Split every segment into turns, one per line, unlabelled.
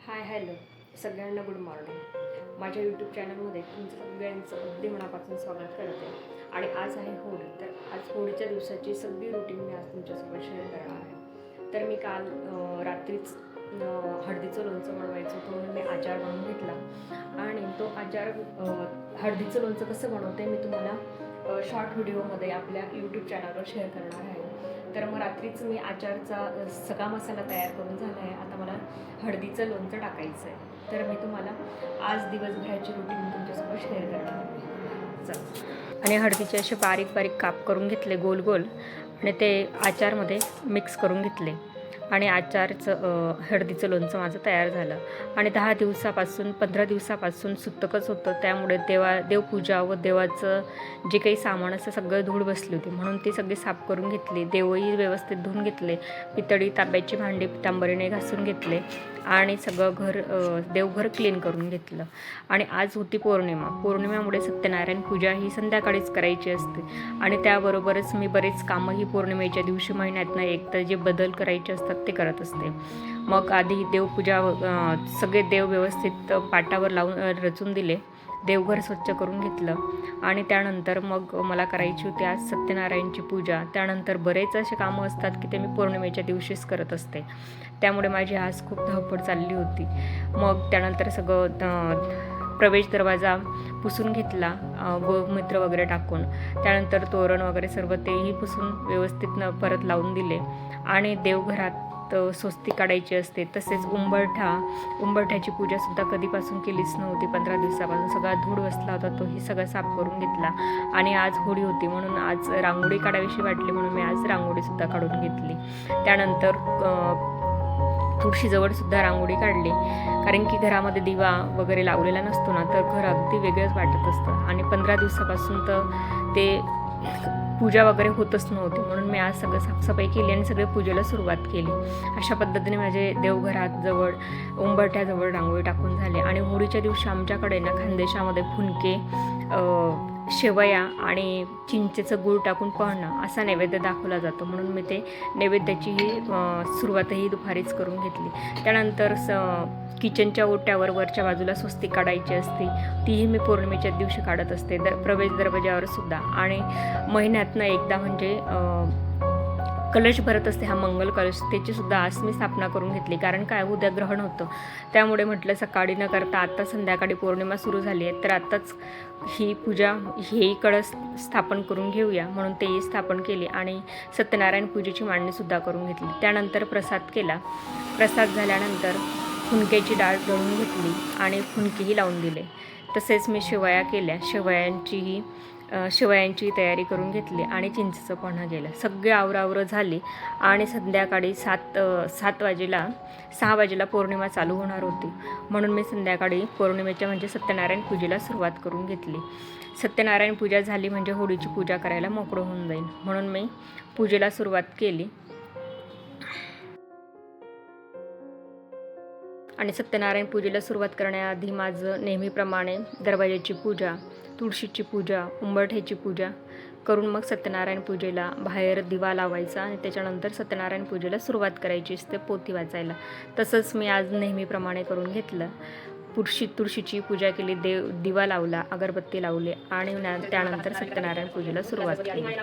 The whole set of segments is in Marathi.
हाय हॅलो सगळ्यांना गुड मॉर्निंग. माझ्या यूट्यूब चॅनलमध्ये तुमचं सगळ्यांचं अगदी मनापासून स्वागत करते. आणि आज आहे होळी, तर आज होळीच्या दिवसाची सगळी रुटीन मी आज तुमच्यासोबत शेअर करणार आहे. तर मी काल रात्रीच हळदीचं लोणचं बनवायचं होतं म्हणून मी आचार बनवून घेतला. आणि तो आचार हळदीचं लोणचं कसं बनवते मी तुम्हाला शॉर्ट व्हिडिओमध्ये आपल्या यूट्यूब चॅनलवर शेअर करणार आहे. तर मग रात्रीच मी आचारचा सगळा मसाला तयार करून झाला आहे. आता मला हळदीचं लोणचं टाकायचं आहे. तर मी तुम्हाला आज दिवसभराची रुटीन मी तुमच्यासोबत शेअर करणार आहे. चल. आणि हळदीचे असे बारीक बारीक काप करून घेतले गोल गोल आणि ते आचारमध्ये मिक्स करून घेतले. आणि आचारचं हळदीचं लोणचं माझं तयार झालं. आणि 15 दिवसापासून सुतकच होतं, त्यामुळे देवपूजा व देवाचं जे काही सामान असं सगळं धूळ बसली होती, म्हणून ती सगळी साफ करून घेतली. देवही व्यवस्थित धुवून घेतले. पितळी तांब्याची भांडी पितांबरीने घासून घेतले आणि सगळं देवघर क्लीन करून घेतलं. आणि आज होती पौर्णिमेमुळे सत्यनारायण पूजा ही संध्याकाळीच करायची असते. आणि त्याबरोबरच मी बरेच कामं ही पौर्णिमेच्या दिवशी महिन्यातनं एक तर जे बदल करायचे असतात ते करत असते. मग आधी देवपूजा सगळे देव व्यवस्थित पाटावर लावून रचून दिले. देवघर स्वच्छ करून घेतलं. आणि त्यानंतर मग मला करायची होती आज सत्यनारायणची पूजा. त्यानंतर बरेच असे कामं असतात की ते मी पौर्णिमेच्या दिवशीच करत असते, त्यामुळे माझी आज खूप धावपळ चालली होती. मग त्यानंतर सगळं प्रवेश दरवाजा पुसून घेतला गोमूत्र वगैरे टाकून. त्यानंतर तोरण वगैरे सर्व तेही पुसून व्यवस्थित परत लावून दिले. आणि देवघरात स्वस्ती काढायची असते. तसेच उंबरठ्याची पूजासुद्धा कधीपासून केलीच नव्हती. 15 दिवसापासून सगळा धूळ बसला होता, तोही सगळं साफ करून घेतला. आणि आज होळी होती म्हणून आज रांगोळी काढावीशी वाटली म्हणून मी आज रांगोळीसुद्धा काढून घेतली. त्यानंतर तुळशीजवळ सुद्धा रांगोळी काढली, कारण की घरामध्ये दिवा वगैरे लावलेला नसतो ना, तर घर अगदी वेगळंच वाटत असतं. आणि 15 दिवसापासून तर ते पूजा वगैरे होतच नव्हती, म्हणून मी आज सगळं साफसफाई केली आणि सगळे पूजेला सुरुवात केली. अशा पद्धतीने माझे देवघरात जवळ उंबरठ्याजवळ रांगोळी टाकून झाले. आणि होळीच्या दिवशी आमच्याकडे ना खानदेशामध्ये फुनके, शेवया आणि चिंचेचं गूळ टाकून पळणं असा नैवेद्य दाखवला जातो, म्हणून मी ते नैवेद्याचीही सुरुवातही दुपारीच करून घेतली. त्यानंतर किचनच्या ओट्यावर वरच्या बाजूला स्वस्तिक काढायची असते, तीही मी पौर्णिमेच्या दिवशी काढत असते. प्रवेश दरवाजावर सुद्धा. आणि महिन्यातनं एकदा म्हणजे कलश भरत असते, हा मंगल कलश, त्याचीसुद्धा आज मी स्थापना करून घेतली. कारण काय, उद्या ग्रहण होतं, त्यामुळे म्हटलं सकाळी न करता आता संध्याकाळी पौर्णिमा सुरू झाली आहे, तर आताच ही पूजा हेही कळस स्थापन करून घेऊया, म्हणून तेही स्थापन केले. आणि सत्यनारायण पूजेची मांडणीसुद्धा करून घेतली. त्यानंतर प्रसाद केला. प्रसाद झाल्यानंतर फुनक्याची डाळ दळून घेतली आणि फुनकेही लावून दिले. तसेच मी शेवया केल्या. शेवयांची तयारी करून घेतली आणि चिंचेचं पन्हं गेलं. सगळे आवरावरं झाली. आणि संध्याकाळी 6 वाजेला पौर्णिमा चालू होणार होती, म्हणून मी संध्याकाळी पौर्णिमेच्या म्हणजे सत्यनारायण पूजेला सुरुवात करून घेतली. सत्यनारायण पूजा झाली म्हणजे होळीची पूजा करायला मोकळं होऊन जाईल, म्हणून मी पूजेला सुरुवात केली. आणि सत्यनारायण पूजेला सुरुवात करण्याआधी माझं नेहमीप्रमाणे दरवाजाची पूजा, तुळशीची पूजा, उंबरठ्याची पूजा करून मग सत्यनारायण पूजेला बाहेर दिवा लावायचा आणि त्याच्यानंतर सत्यनारायण पूजेला सुरुवात करायची असते पोथी वाचायला. तसंच मी आज नेहमीप्रमाणे करून घेतलं. तुळशीची पूजा केली, दिवा लावला, अगरबत्ती लावली आणि त्यानंतर सत्यनारायण पूजेला सुरुवात केली.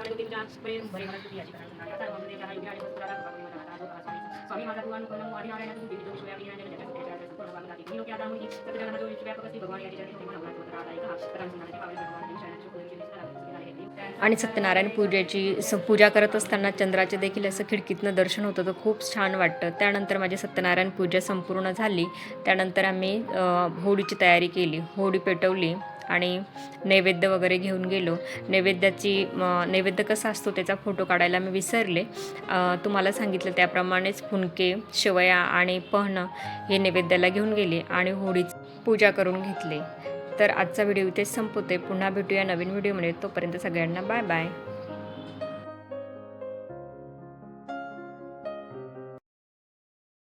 आणि सत्यनारायण पूजेची पूजा करत असताना चंद्राचे देखील असं खिडकीतनं दर्शन होतं, तर खूप छान वाटतं. त्यानंतर माझी सत्यनारायण पूजा संपूर्ण झाली. त्यानंतर आम्ही होळीची तयारी केली. होळी पेटवली आणि नैवेद्य वगैरे घेऊन गेलो. नैवेद्य कसा असतो त्याचा फोटो काढायला मी विसरले. तुम्हाला सांगितलं त्याप्रमाणेच फुनके, शेवया आणि पन्हं हे नैवेद्याला घेऊन गेले आणि होळीची पूजा करून घेतली. तर आजचा व्हिडिओ इथेच संपवते. पुन्हा भेटूया नवीन व्हिडिओमध्ये. तोपर्यंत सगळ्यांना बाय बाय.